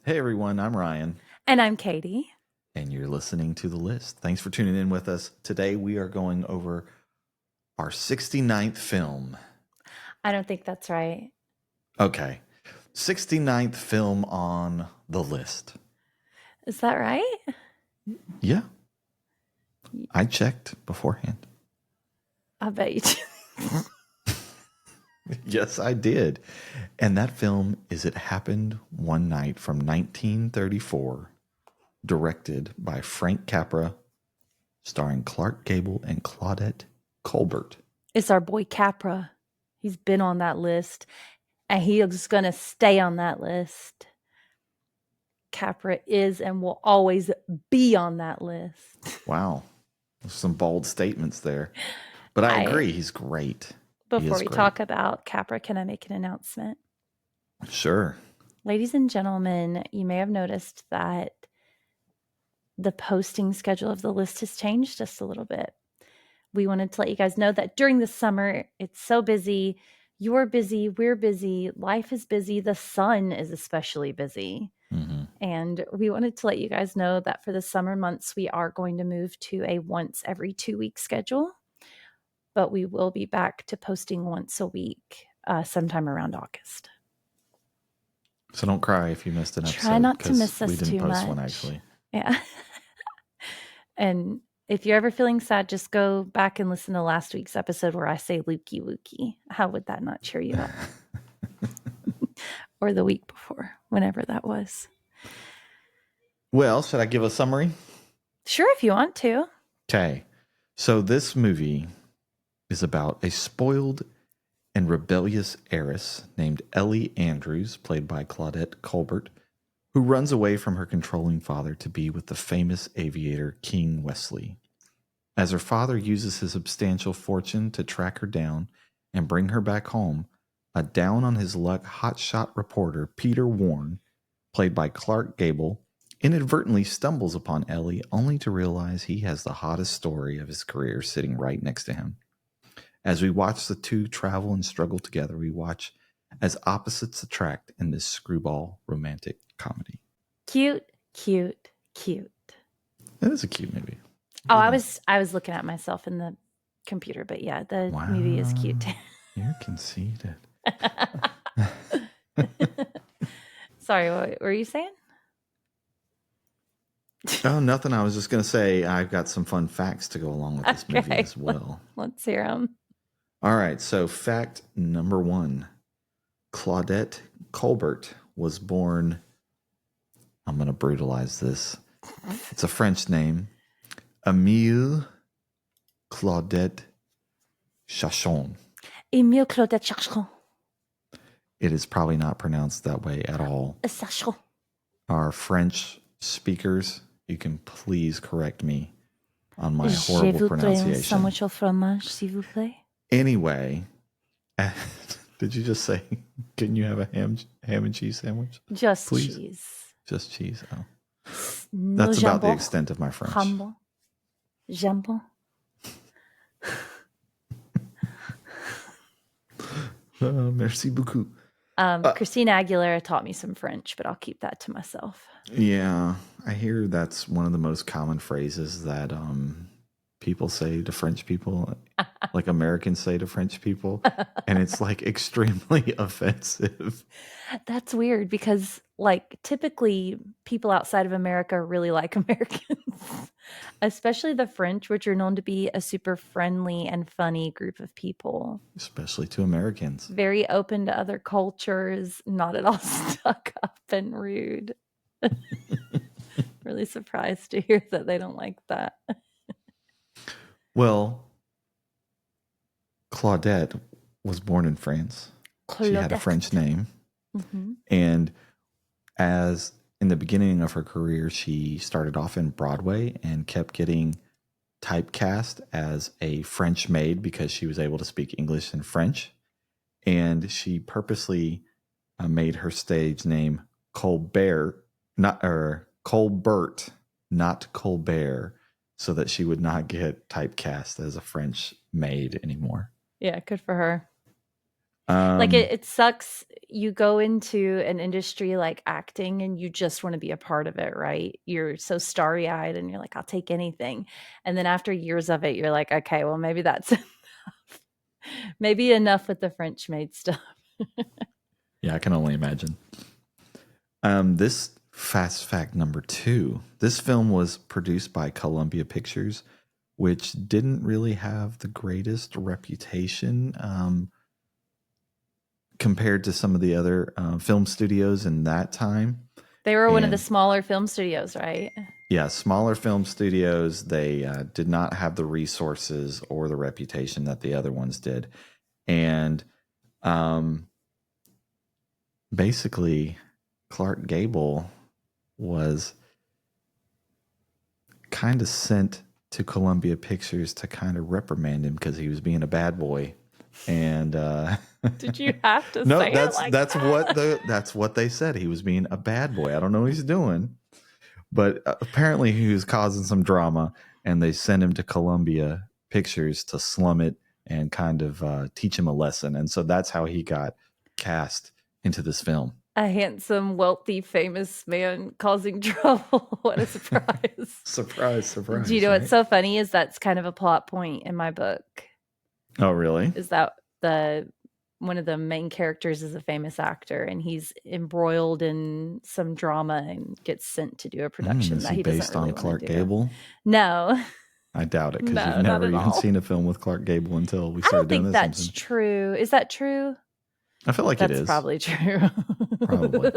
Hey everyone, I'm Ryan, And I'm Katie. and you're listening to The List. Thanks for tuning in with us. Today we are going over our 69th film. I don't think that's right. Okay, 69th film on the list. Is that right? Yeah, I checked beforehand. I bet you do. Yes, I did. And that film is It Happened One Night from 1934, directed by Frank Capra, starring Clark Gable and Claudette Colbert. It's our boy Capra. He's been on that list and he's going to stay on that list. Capra is and will always be on that list. Wow, some bold statements there. But I I agree, he's great. He Before is we great. talk about Capra, can I make an announcement? Sure. Ladies and gentlemen, you may have noticed that the posting schedule of the list has changed just a little bit. We wanted to let you guys know that during the summer, it's so busy. You're busy. We're busy. Life is busy. The sun is especially busy. Mm-hmm. And we wanted to let you guys know that for the summer months, we are going to move to a once every 2 week schedule, but we will be back to posting once a week sometime around August. So don't cry if you missed an Try episode not to because miss we us didn't too post one much. actually. Yeah. And if you're ever feeling sad, just go back and listen to last week's episode where I say Lukey Wookie. How would that not cheer you up? Or the week before, whenever that was. Well, should I give a summary? Sure, if you want to. Okay. So this movie is about a spoiled and rebellious heiress named Ellie Andrews, played by Claudette Colbert, who runs away from her controlling father to be with the famous aviator King Wesley. As her father uses his substantial fortune to track her down and bring her back home, a down on his luck hotshot reporter, Peter Warren, played by Clark Gable, inadvertently stumbles upon Ellie only to realize he has the hottest story of his career sitting right next to him. As we watch the two travel and struggle together, we watch as opposites attract in this screwball romantic comedy. Cute, cute, cute. It is a cute movie. Oh, I was looking at myself in the computer, but yeah, the movie is Wow, cute. you're conceited. Sorry, what were you saying? Oh, nothing. I was just going to say I've got some fun facts to go along with this movie Okay, as well. let's hear them. All right. So, fact number one, Claudette Colbert was born. I'm going to brutalize this. It's a French name. Emile Claudette Chachon. Emile Claudette Chachon. It is probably not pronounced that way at all. Chachon. Our French speakers, you can please correct me on my horrible pronunciation. Sandwich au fromage, s'il vous plaît. Anyway, did you just say, can you have a ham and cheese sandwich? Just Please? cheese. Just cheese. Oh. No That's about the jambon. extent of my French. Jambon. Jambon. Merci beaucoup. Christina Aguilera taught me some French, but I'll keep that to myself. Yeah, I hear that's one of the most common phrases that people say to French people, like Americans say to French people, and it's like extremely offensive. That's weird because, like, typically people outside of America really like Americans, especially the French, which are known to be a super friendly and funny group of people. Especially to Americans. Very open to other cultures, not at all stuck up and rude. Really surprised to hear that they don't like that. Well, Claudette was born in France. She had a French name. Mm-hmm. And as in the beginning of her career, she started off in Broadway and kept getting typecast as a French maid because she was able to speak English and French. And she purposely made her stage name Colbert, Colbert, not Colbert, so that she would not get typecast as a French maid anymore. Yeah, good for her. Like Um, it sucks. You go into an industry like acting and you just want to be a part of it, right? You're so starry eyed and you're like, I'll take anything. And then after years of it, you're like, okay, well, maybe that's enough. Maybe enough with the French maid stuff. yeah, I can only imagine. This fast fact number 2. This film was produced by Columbia Pictures, which didn't really have the greatest reputation compared to some of the other film studios in that time. They were one of the And smaller film studios, right? yeah, smaller film studios, they did not have the resources or the reputation that the other ones did. And um, basically, Clark Gable was kind of sent to Columbia Pictures to kind of reprimand him because he was being a bad boy. And Did you have to no, say it like that? that's what they said. He was being a bad boy. I don't know what he's doing, but apparently he was causing some drama, and they sent him to Columbia Pictures to slum it and kind of teach him a lesson. And so that's how he got cast into this film. A handsome, wealthy, famous man causing trouble. What a surprise. Surprise, Do you surprise, know what's right? so funny is that's kind of a plot point in my book. Oh, really? Is that the one of the main characters is a famous actor and he's embroiled in some drama and gets sent to do a production Is that he he doesn't based really on want Clark to do. Gable? No. I doubt it because you've No, not never at even all. seen a film with Clark Gable until we I started don't doing think The that's Simpsons. true. Is that true? I feel like it That's is. probably true. Probably.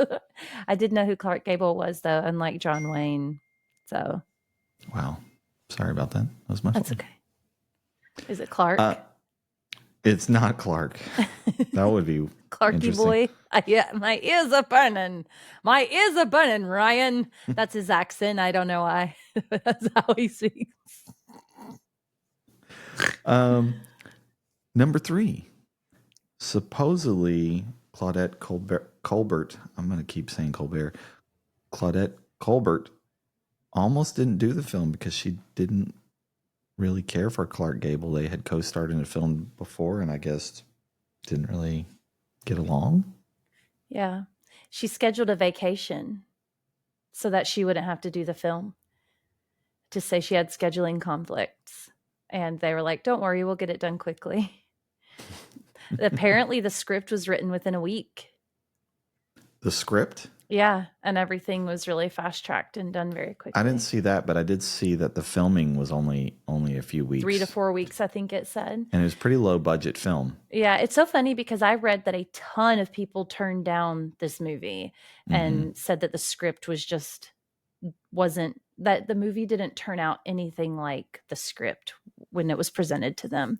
I did know who Clark Gable was, though, unlike John Wayne. So Wow. Sorry about that. That was my that's fault. okay. Is it Clark? It's not Clark. That would be Clarky interesting. boy. Yeah, my ears are burning. My ears are burning, Ryan. That's his accent. I don't know why. That's how he speaks. Number 3. Supposedly, Claudette Colbert, I'm going to keep saying Colbert, Claudette Colbert almost didn't do the film because she didn't really care for Clark Gable. They had co-starred in a film before and I guess didn't really get along. Yeah. She scheduled a vacation so that she wouldn't have to do the film to say she had scheduling conflicts. And they were like, don't worry, we'll get it done quickly. Apparently, the script was written within a week. The script? Yeah, and everything was really fast tracked and done very quickly. I didn't see that, but I did see that the filming was only a few weeks. 3 to 4 weeks, I think it said. And it was a pretty low budget film. Yeah, it's so funny because I read that a ton of people turned down this movie and said that the script wasn't that the movie didn't turn out anything like the script when it was presented to them.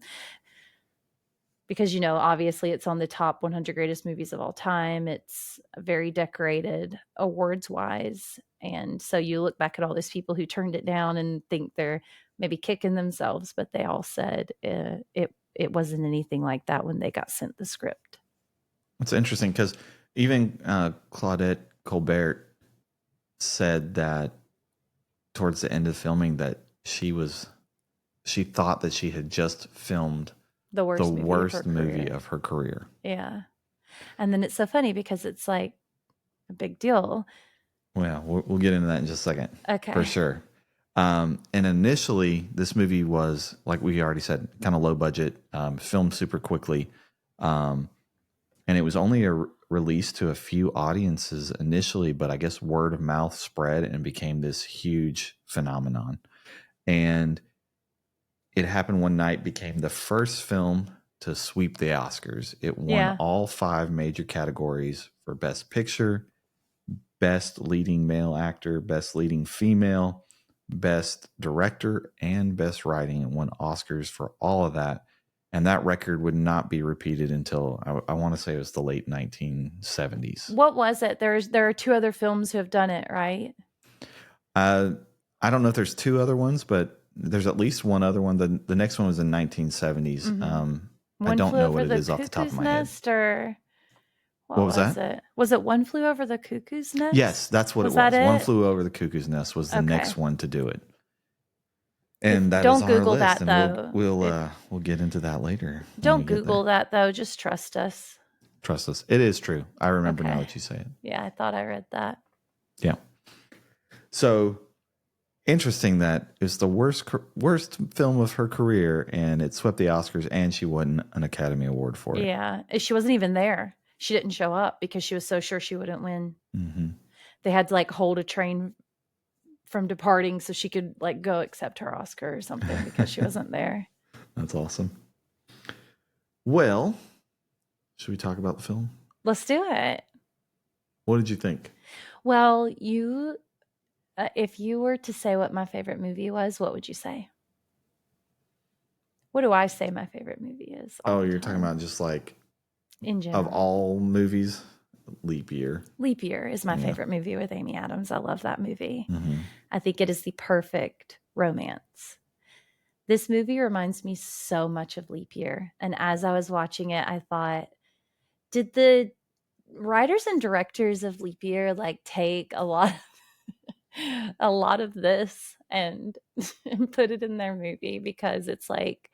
Because, obviously it's on the top 100 greatest movies of all time. It's very decorated awards wise. And so you look back at all these people who turned it down and think they're maybe kicking themselves, but they all said it wasn't anything like that when they got sent the script. It's interesting because even Claudette Colbert said that towards the end of filming that she thought that she had just filmed The worst movie of her career. Yeah. And then it's so funny because it's like a big deal. Well, we'll get into that in just a second. Okay. For sure. And initially, this movie was, like we already said, kind of low budget, filmed super quickly. And it was only released to a few audiences initially, but I guess word of mouth spread and became this huge phenomenon. And it happened one night, became the first film to sweep the Oscars. It won all 5 major categories for Best Picture, Best Leading Male Actor, Best Leading Female, Best Director, and Best Writing. It won Oscars for all of that. And that record would not be repeated until, I want to say it was the late 1970s. What was it? There are 2 other films who have done it, right? I don't know if there's 2 other ones, but there's at least one other one. The next one was in 1970s. I don't know what it is off the top of my head. Or what was that? It? Was it One Flew Over the Cuckoo's Nest? Yes, that's what it was. One Flew Over the Cuckoo's Nest was the next one to do it. And that is on our list, and we'll get into that later. Don't Google that though. Just trust us. Trust us. It is true. I remember now Okay. that you say it. Yeah, I thought I read that. Yeah. So interesting that it's the worst film of her career, and it swept the Oscars, and she won an Academy Award for it. Yeah. She wasn't even there. She didn't show up because she was so sure she wouldn't win. Mm-hmm. They had to like hold a train from departing so she could like go accept her Oscar or something because she wasn't there. That's awesome. Well, should we talk about the film? Let's do it. What did you think? Well, if you were to say what my favorite movie was, what would you say? What do I say my favorite movie is all Oh, the you're talking time? about just like In of general. all movies, Leap Year. Leap Year is my Yeah. favorite movie with Amy Adams. I love that movie. Mm-hmm. I think it is the perfect romance. This movie reminds me so much of Leap Year. And as I was watching it, I thought, did the writers and directors of Leap Year like take a lot of this and and put it in their movie because it's like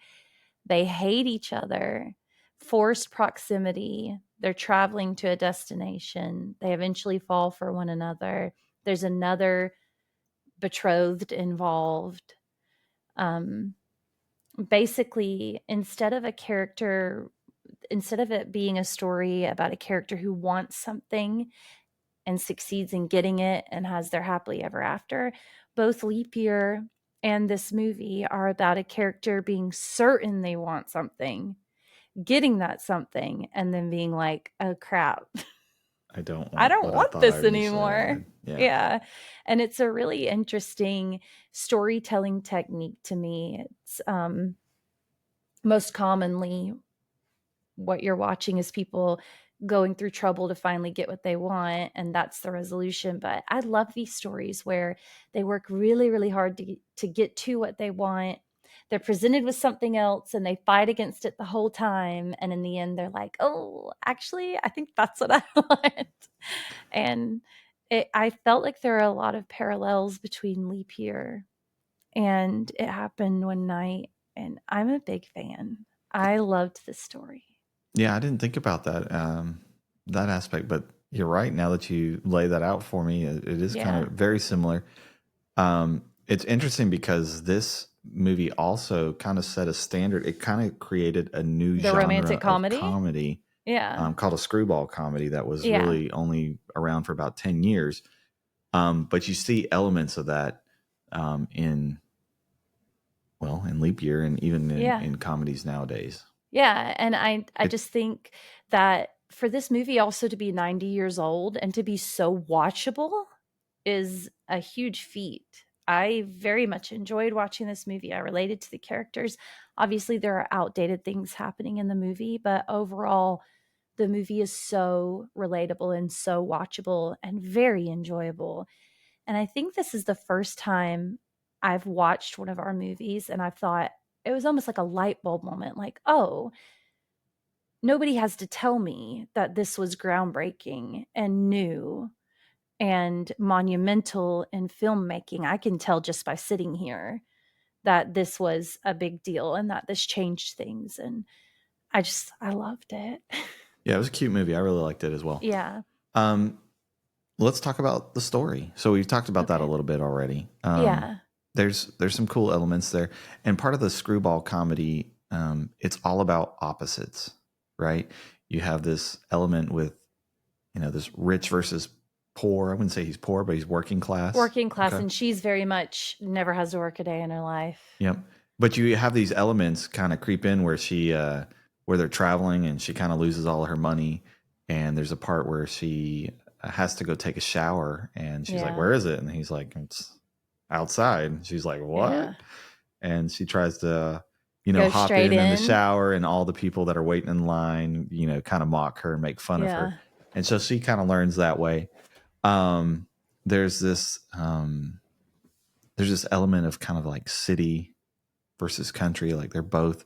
they hate each other, forced proximity, they're traveling to a destination, they eventually fall for one another. There's another betrothed involved. Um, Basically, instead of it being a story about a character who wants something and succeeds in getting it and has their happily ever after, both Leap Year and this movie are about a character being certain they want something, getting that something, and then being like, oh crap, I don't I want don't what I want thought I this initially anymore. wanted. Yeah. Yeah. And it's a really interesting storytelling technique to me. It's most commonly what you're watching is people going through trouble to finally get what they want, and that's the resolution. But I love these stories where they work really really hard to get to what they want. They're presented with something else and they fight against it the whole time, and in the end they're like, oh, actually I think that's what I want. And I felt like there are a lot of parallels between Leap Year and It Happened One Night, and I'm a big fan. I loved this story. Yeah, I didn't think about that aspect, but you're right. Now that you lay that out for me, it is kind Yeah. of very similar. It's interesting because this movie also kind of set a standard. It kind of created a new The genre romantic of comedy? comedy Yeah. called a screwball comedy that was Yeah. really only around for about 10 years. But you see elements of that in, well, in Leap Year and even Yeah. in comedies nowadays. Yeah. And I It, just think that for this movie also to be 90 years old and to be so watchable is a huge feat. I very much enjoyed watching this movie. I related to the characters. Obviously, there are outdated things happening in the movie, but overall, the movie is so relatable and so watchable and very enjoyable. And I think this is the first time I've watched one of our movies and I've thought it was almost like a light bulb moment like, oh, nobody has to tell me that this was groundbreaking and new and monumental in filmmaking. I can tell just by sitting here that this was a big deal and that this changed things. And I loved it. yeah, it was a cute movie. I really liked it as well. Yeah. Um, let's talk about the story. So we've talked about that a Okay. little bit already. Yeah. There's some cool elements there, and part of the screwball comedy, it's all about opposites, right? You have this element with this rich versus poor. I wouldn't say he's poor, but he's working class. Working class, Okay. and she's very much never has to work a day in her life. Yep. But you have these elements kind of creep in where where they're traveling and she kind of loses all of her money. And there's a part where she has to go take a shower and she's like, Yeah. where is it? And he's like, it's outside. And she's like, what? Yeah. And she tries to, Go hop straight in the in. shower and all the people that are waiting in line, kind of mock her and make fun of her. Yeah. And so she kind of learns that way. Um, there's this, there's this element of kind of like city versus country. Like they're both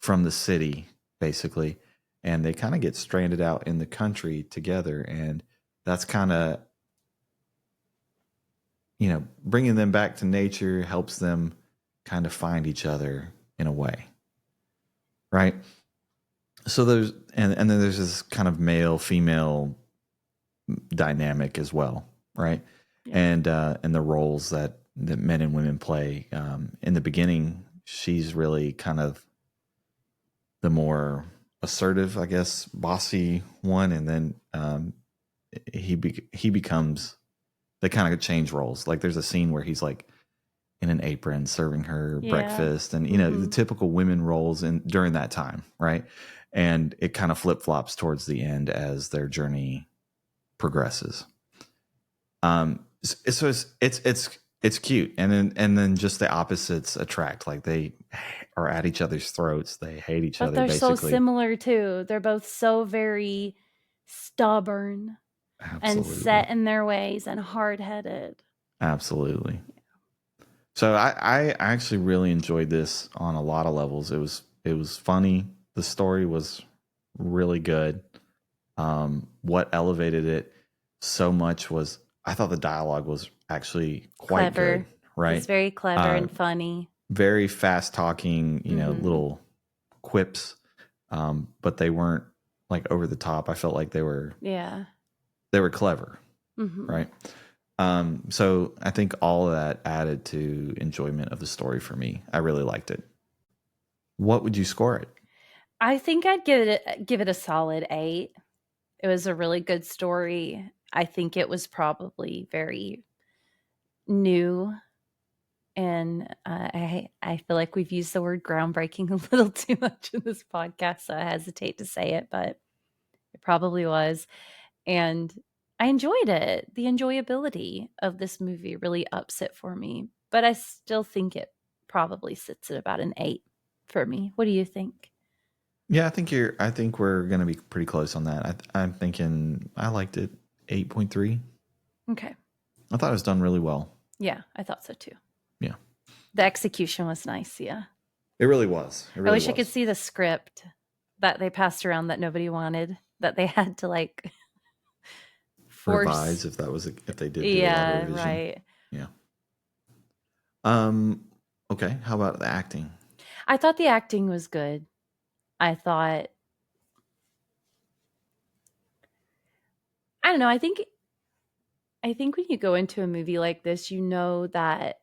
from the city, basically, and they kind of get stranded out in the country together. And that's kind of, bringing them back to nature helps them kind of find each other in a way. Right. So there's and then there's this kind of male female dynamic as well, right? Yeah. And the roles that men and women play. In the beginning, she's really kind of the more assertive, I guess, bossy one, and then he becomes, they kind of change roles. Like there's a scene where he's like in an apron serving her Yeah. breakfast, and the typical women roles in during that time, right? And it kind of flip flops towards the end as their journey progresses. So it's cute, and then just the opposites attract. Like they are at each other's throats. They hate each But other they're so basically. similar too. They're both so very stubborn and Absolutely, set in their ways and hard-headed. absolutely. So I actually really enjoyed this on a lot of levels. It was funny. The story was really good. What elevated it so much was, I thought the dialogue was actually quite good. Clever. It was Right, very clever uh, and funny. very fast talking. Mhm. Little quips, but they weren't like over the top. I felt like Yeah. they were clever. Mhm. Right. So I think all of that added to enjoyment of the story for me. I really liked it. What would you score it? I think I'd give it a solid 8. It was a really good story. I think it was probably very new, and I feel like we've used the word groundbreaking a little too much in this podcast, so I hesitate to say it, but it probably was. And I enjoyed it. The enjoyability of this movie really ups it for me, but I still think it probably sits at about an 8 for me. What do you think? Yeah, I think we're gonna be pretty close on that. I'm thinking I liked it 8.3. Okay. I thought it was done really well. Yeah, I thought so too. Yeah, The execution was nice, yeah. it really was. It I really wish I could was. see the script that they passed around that nobody wanted, that they had to like force. Revise if they did do a lot of Yeah, revision. right. Yeah. Um. Okay. How about the acting? I thought the acting was good. I thought, I don't know, I think when you go into a movie like this, you know that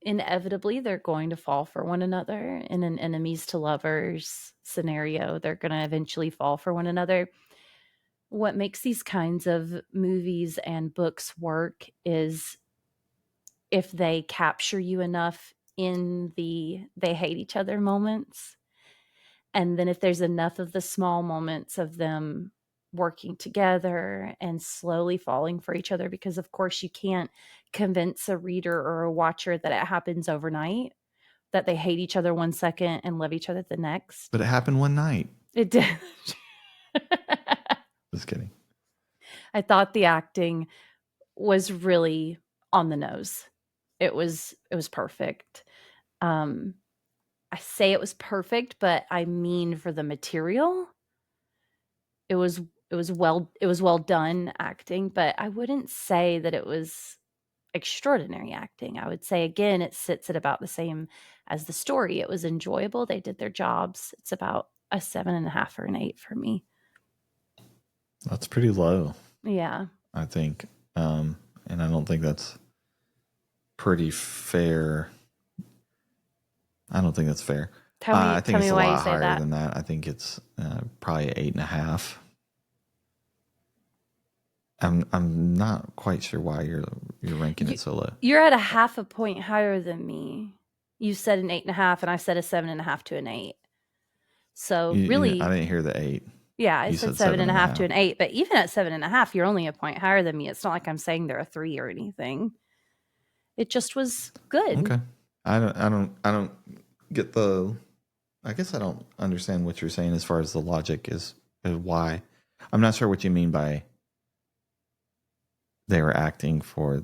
inevitably they're going to fall for one another in an enemies to lovers scenario. They're going to eventually fall for one another. What makes these kinds of movies and books work is if they capture you enough in the they hate each other moments. And then if there's enough of the small moments of them working together and slowly falling for each other, because of course you can't convince a reader or a watcher that it happens overnight, that they hate each other one second and love each other the next. But it happened one night. It did. Just kidding. I thought the acting was really on the nose. It was perfect. Um, I say it was perfect, but I mean for the material. It was it was well done acting, but I wouldn't say that it was extraordinary acting. I would say again it sits at about the same as the story. It was enjoyable. They did their jobs. It's about a 7.5 or an 8 for me. That's pretty low, Yeah. I think. And I don't think that's pretty fair. I don't think that's fair. Tell me I think tell it's me a why you lot say higher that. than that. I think it's probably 8.5. I'm not quite sure why you're ranking You, it so low. you're at a half a point higher than me. You said an 8.5, and I said a 7.5 to an 8. So I really, didn't hear the 8. yeah, I You said said seven seven and a and a half to half. an 8. But even at 7.5, you're only a point higher than me. It's not like I'm saying they're a 3 or anything. It just was good. Okay. I don't get the. I guess I don't understand what you're saying as far as the logic is why. I'm not sure what you mean by they were acting for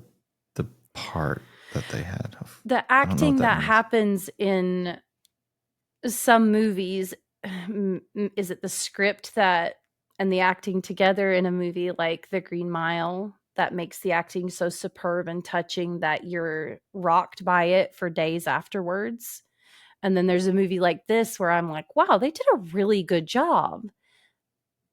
the part that they had. The I don't know what acting that that means. happens in some movies, is it the script that and the acting together in a movie like The Green Mile that makes the acting so superb and touching that you're rocked by it for days afterwards? And then there's a movie like this where I'm like, wow, they did a really good job.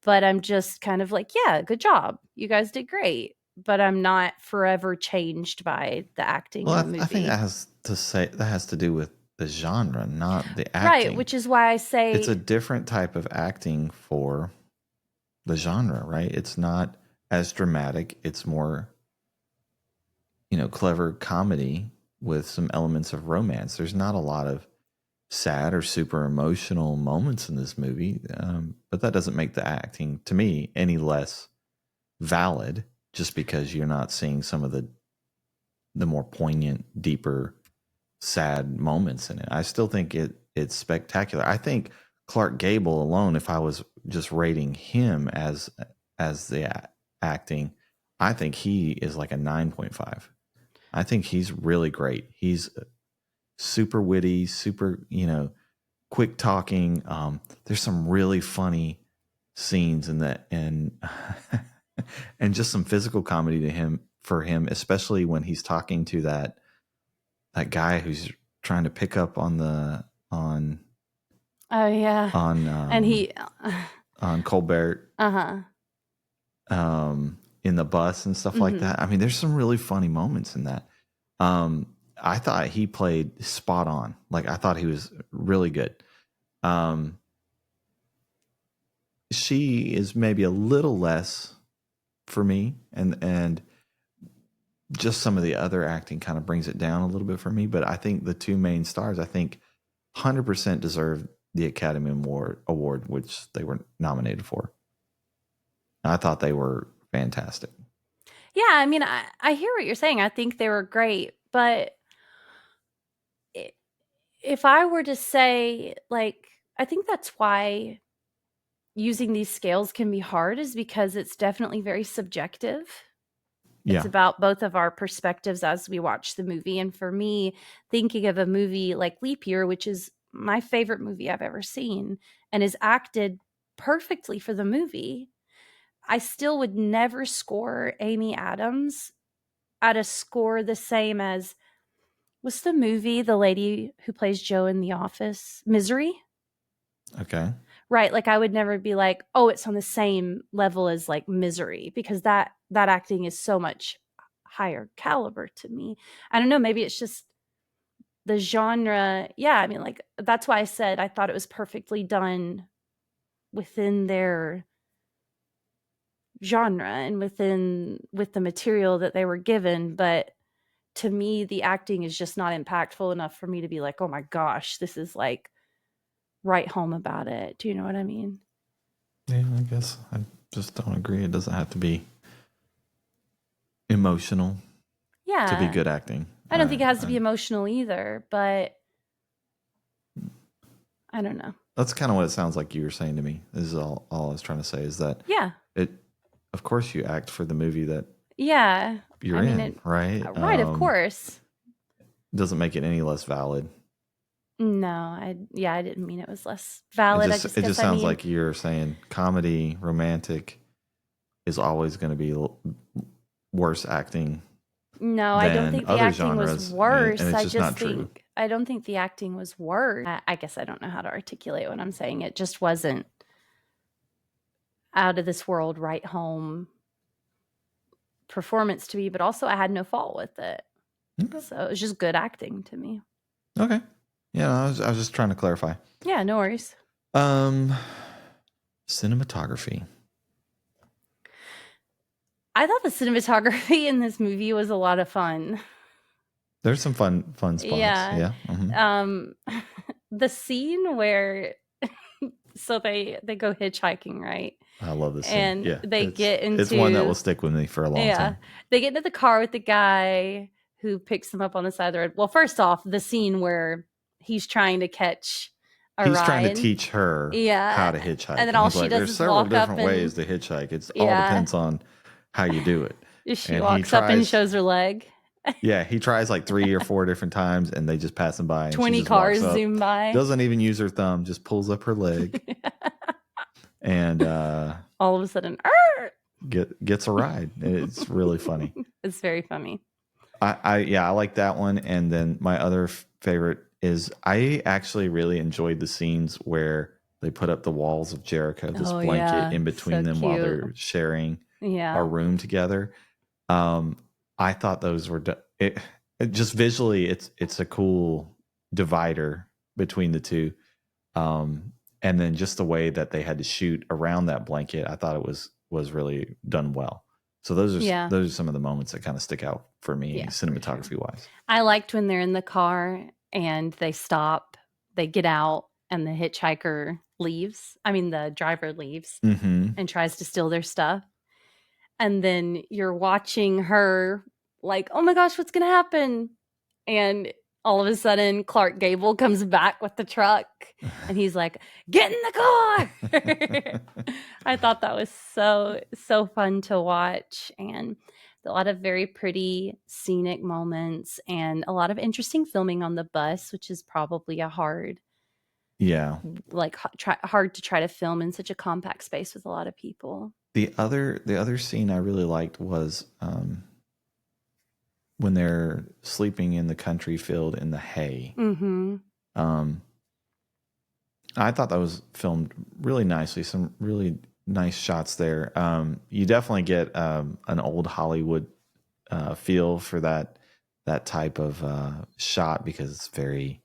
But I'm just kind of like, yeah, good job. You guys did great. But I'm not forever changed by the acting Well, in the I think movie. that has to do with the genre, not the Right, acting. which is why I It's a say, different type of acting for the genre, right? It's not as dramatic. It's more, clever comedy with some elements of romance. There's not a lot of sad or super emotional moments in this movie, but that doesn't make the acting, to me, any less valid just because you're not seeing some of the more poignant, deeper, sad moments in it. I still think it's spectacular. I think Clark Gable alone, if I was just rating him as the acting, I think he is like a 9.5. I think he's really great. He's super witty, super, quick talking. There's some really funny scenes in that, and and just some physical comedy to him for him, especially when he's talking to that guy who's trying to pick up oh yeah. on And he on Colbert uh-huh. in the bus and stuff like Mhm. that. I mean, there's some really funny moments in that. I thought he played spot on. Like I thought he was really good. Um, she is maybe a little less for me, and just some of the other acting kind of brings it down a little bit for me. But I think the two main stars, I think, 100% deserve the Academy Award, which they were nominated for. I thought they were fantastic. Yeah, I mean, I hear what you're saying. I think they were great, but if I were to say, like, I think that's why using these scales can be hard, is because it's definitely very subjective. It's Yeah. about both of our perspectives as we watch the movie. And for me, thinking of a movie like Leap Year, which is my favorite movie I've ever seen and is acted perfectly for the movie, I still would never score Amy Adams at a score the same as, what's the movie, the lady who plays Jo in The Office? Misery? Okay. Right, like I would never be like, "Oh, it's on the same level as like Misery," because that acting is so much higher caliber to me. I don't know, maybe it's just the genre. Yeah, I mean, like that's why I said I thought it was perfectly done within their genre and with the material that they were given, but to me the acting is just not impactful enough for me to be like, "Oh my gosh, this is like right home about it." Do you know what I mean? Yeah, I guess I just don't agree. It doesn't have to be emotional to be Yeah. good acting. I don't think it has to be emotional either, but I don't know. That's kind of what it sounds like you were saying to me. This is all I was trying to say is that Yeah. it, of course, you act for the movie that Yeah. you're I mean in, it right? right, of course. Doesn't make it any less valid. No, I didn't mean it was less It valid. I just just it guess just I sounds mean, like you're saying comedy, romantic is always going to be worse acting no, I don't than think the other acting was genres, and worse. it's I just just not true. think I don't think the acting was worse. I guess I don't know how to articulate what I'm saying. It just wasn't out of this world right home performance to me, but also I had no fault with it. Okay. So it was just good acting to me. Okay. Yeah, I was just trying to clarify. Yeah, no worries. Um, cinematography. I thought the cinematography in this movie was a lot of fun. There's some fun spots. Yeah. Yeah. Um the scene where so they go hitchhiking, right? I love this scene. And Yeah, they get it's one that will into stick with me for a long yeah, time. they get into the car with the guy who picks them up on the side of the road. Well, first off, the scene where he's trying to catch a He's trying to ride. teach her how Yeah. to And hitchhike, then and all he's she like, does "There's is several walk up different ways and to hitchhike. It's all yeah, depends on how you do it." she And he walks up and tries. shows her leg. Yeah, he tries like 3 or 4 different times, and they just pass him by, and she 20 just walks cars up, zoom by. doesn't even use her thumb, just pulls up her leg, and All of a sudden, "Arr!" gets a ride. It's really funny. It's very funny. I like that one, and then my other favorite is I actually really enjoyed the scenes where they put up the walls of Jericho, this Oh, blanket yeah. in between So them while cute. they're sharing a Yeah. room together. I thought those were it just visually it's a cool divider between the two. And then just the way that they had to shoot around that blanket, I thought it was really done well. So Yeah. those are some of the moments that kind of stick out for me, Yeah, for sure. cinematography wise. I liked when they're in the car and they stop, they get out, and the hitchhiker leaves. I mean, the driver leaves Mm-hmm. and tries to steal their stuff. And then you're watching her like, oh my gosh, what's going to happen? And all of a sudden, Clark Gable comes back with the truck and he's like, get in the car. I thought that was so fun to watch, and a lot of very pretty scenic moments and a lot of interesting filming on the bus, which is probably a hard, Yeah. like hard to try to film in such a compact space with a lot of people. The other scene I really liked was when they're sleeping in the country field in the hay. Mm-hmm. I thought that was filmed really nicely. Some really nice shots there. You definitely get an old Hollywood feel for that type of shot because it's very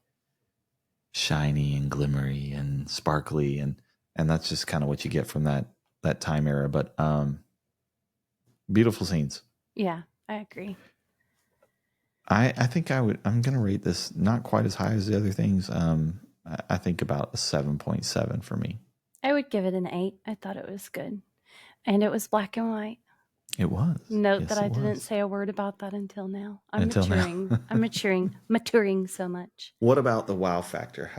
shiny and glimmery and sparkly, and that's just kind of what you get from that time era. But beautiful scenes. Yeah, I agree. I think I'm gonna rate this not quite as high as the other things. I think about a 7.7 for me. I would give it an 8. I thought it was good. And it was black and white. It was. Note Yes, that I it didn't was. say a word about that until now. I'm Until now. maturing. I'm maturing so much. What about the wow factor?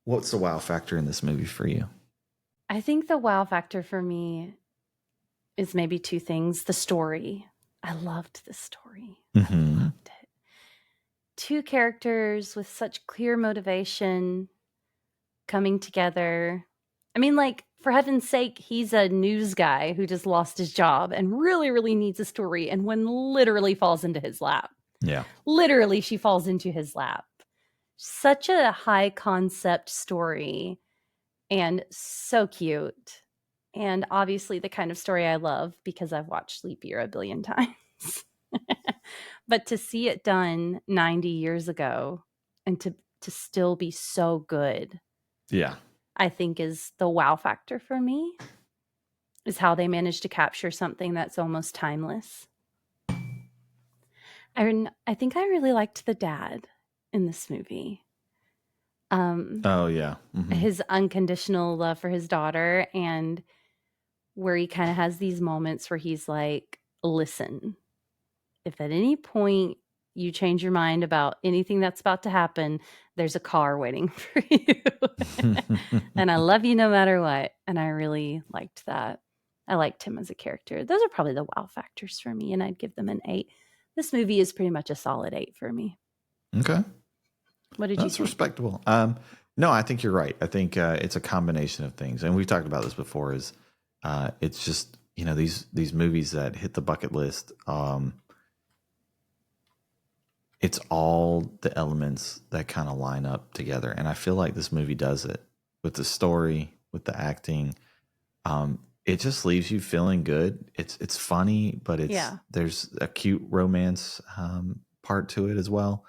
What's the wow factor in this movie for you? I think the wow factor for me is maybe two things. The story. I loved the story. Mm-hmm. I loved it. Two characters with such clear motivation coming together. I mean, like, for heaven's sake, he's a news guy who just lost his job and really, really needs a story, and one literally falls into his lap. Yeah. Literally, she falls into his lap. Such a high concept story and so cute. And obviously, the kind of story I love because I've watched Leap Year a billion times. But to see it done 90 years ago and to still be so good, Yeah. I think is the wow factor for me, is how they managed to capture something that's almost timeless. I think I really liked the dad in this movie. Oh yeah. Mm-hmm. His unconditional love for his daughter, and where he kind of has these moments where he's like, listen, if at any point you change your mind about anything that's about to happen, there's a car waiting for you. And I love you no matter what. And I really liked that. I liked him as a character. Those are probably the wow factors for me, and I'd give them an 8. This movie is pretty much a solid 8 for me. Okay. What did you That's think? respectable. No, I think you're right. I think it's a combination of things, and we've talked about this before. It's just these movies that hit the bucket list. It's all the elements that kind of line up together, and I feel like this movie does it with the story, with the acting. It just leaves you feeling good. It's funny, but there's a cute romance part to it as well.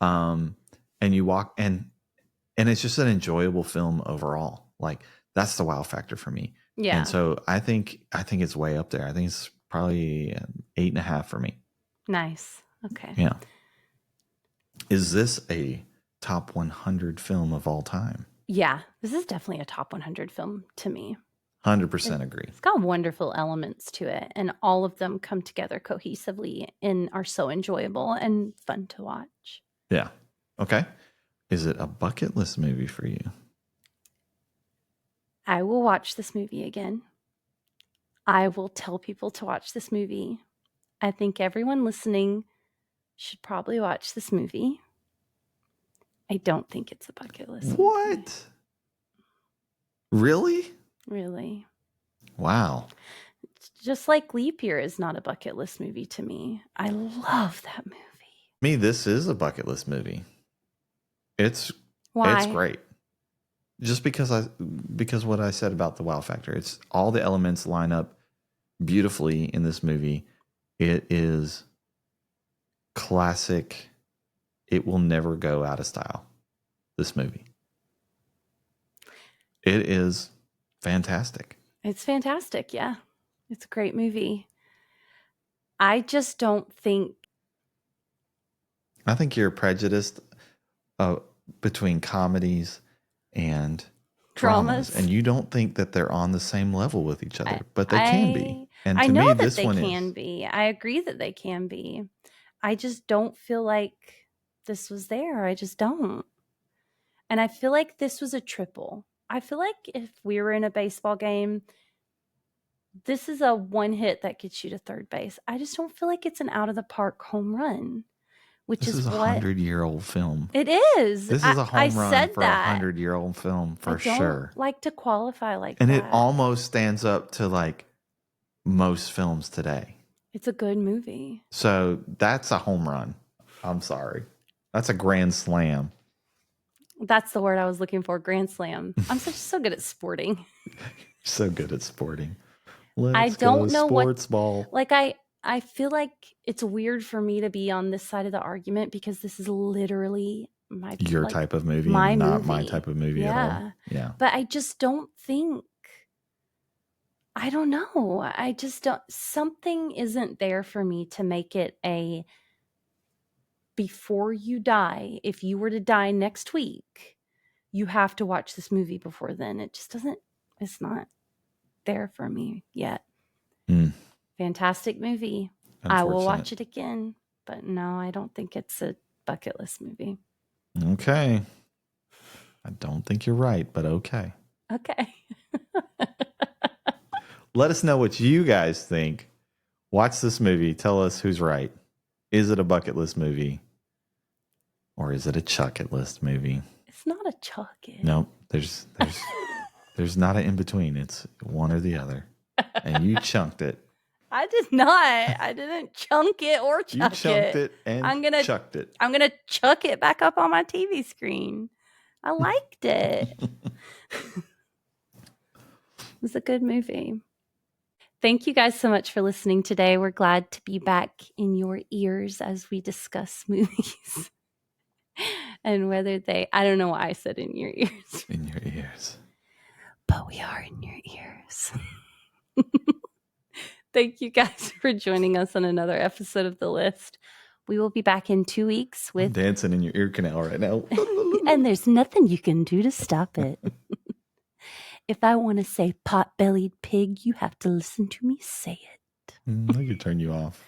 And you walk and it's just an enjoyable film overall. Like that's the wow factor for me. Yeah. And so I think it's way up there. I think it's probably 8.5 for me. Nice. Okay. Yeah. Is this a top 100 film of all time? Yeah, this is definitely a top 100 film to me. 100% agree. It's got wonderful elements to it, and all of them come together cohesively and are so enjoyable and fun to watch. Yeah. Okay. Is it a bucket list movie for you? I will watch this movie again. I will tell people to watch this movie. I think everyone listening should probably watch this movie. I don't think it's a bucket list movie. What? Really? Really? Wow. It's just like Leap Year is not a bucket list movie to me. I love that movie. Me, this is a bucket list movie. It's Why? great. Just because what I said about the wow factor. It's all the elements line up beautifully in this movie. It is classic. It will never go out of style. This movie. It is fantastic. It's fantastic. Yeah. It's a great movie. I just don't think. I think you're prejudiced between comedies and dramas, and you don't think that they're on the same level with each other, but they can be. And I to know me, that this they one can is. be. I agree that they can be. I just don't feel like this was there. I just don't. And I feel like this was a triple. I feel like if we were in a baseball game, this is a one hit that gets you to third base. I just don't feel like it's an out of the park home run, which This is a what 100-year-old film. it is. This is a I home run said for a that. 100-year-old film I for don't sure. like to qualify like And that. it almost stands up to like most films today. It's a good movie. So that's a home run. I'm sorry. That's a grand slam. That's the word I was looking for, grand slam. I'm so good at sporting. So good at sporting. I don't know sports ball. Like I feel like it's weird for me to be on this side of the argument because this is literally your type of movie, my and not movie. my type of movie at all. Yeah. But I just don't think. I don't know. I just don't. Something isn't there for me to make it a. Before you die, if you were to die next week, you have to watch this movie before then. It just doesn't. It's not there for me yet. Fantastic movie. I will watch it again, but no, I don't think it's a bucket list movie. Okay. I don't think you're right, but okay. Okay. Let us know what you guys think. Watch this movie. Tell us who's right. Is it a bucket list movie? Or is it a chuck it list movie? It's not a chuck it. Nope. There's not an in between. It's one or the other. And you chunked it. I did not. I didn't chunk it or chuck it. You chunked it and chucked it. I'm gonna chuck it back up on my TV screen. I liked it. It was a good movie. Thank you guys so much for listening today. We're glad to be back in your ears as we discuss movies. And whether I don't know why I said in your ears. In your ears. But we are in your ears. Thank you guys for joining us on another episode of The List. We will be back in 2 weeks with... I'm dancing in your ear canal right now. And there's nothing you can do to stop it. If I want to say pot-bellied pig, you have to listen to me say it. I could turn you off.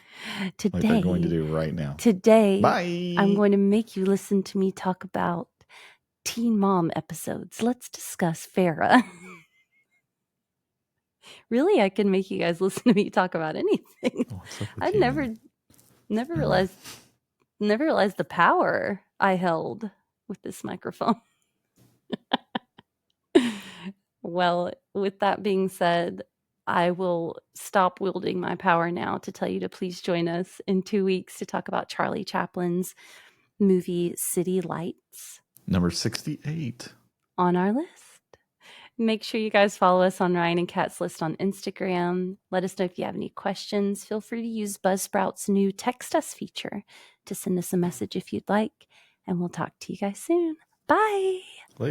Today, like they're going to do right now. Today, bye. I'm going to make you listen to me talk about Teen Mom episodes. Let's discuss Farrah. Really, I can make you guys listen to me talk about anything. I never realized the power I held with this microphone. Well, with that being said, I will stop wielding my power now to tell you to please join us in 2 weeks to talk about Charlie Chaplin's movie City Lights. Number 68. On our list. Make sure you guys follow us on Ryan and Kat's List on Instagram. Let us know if you have any questions. Feel free to use Buzzsprout's new Text Us feature to send us a message if you'd like. And we'll talk to you guys soon. Bye. Later.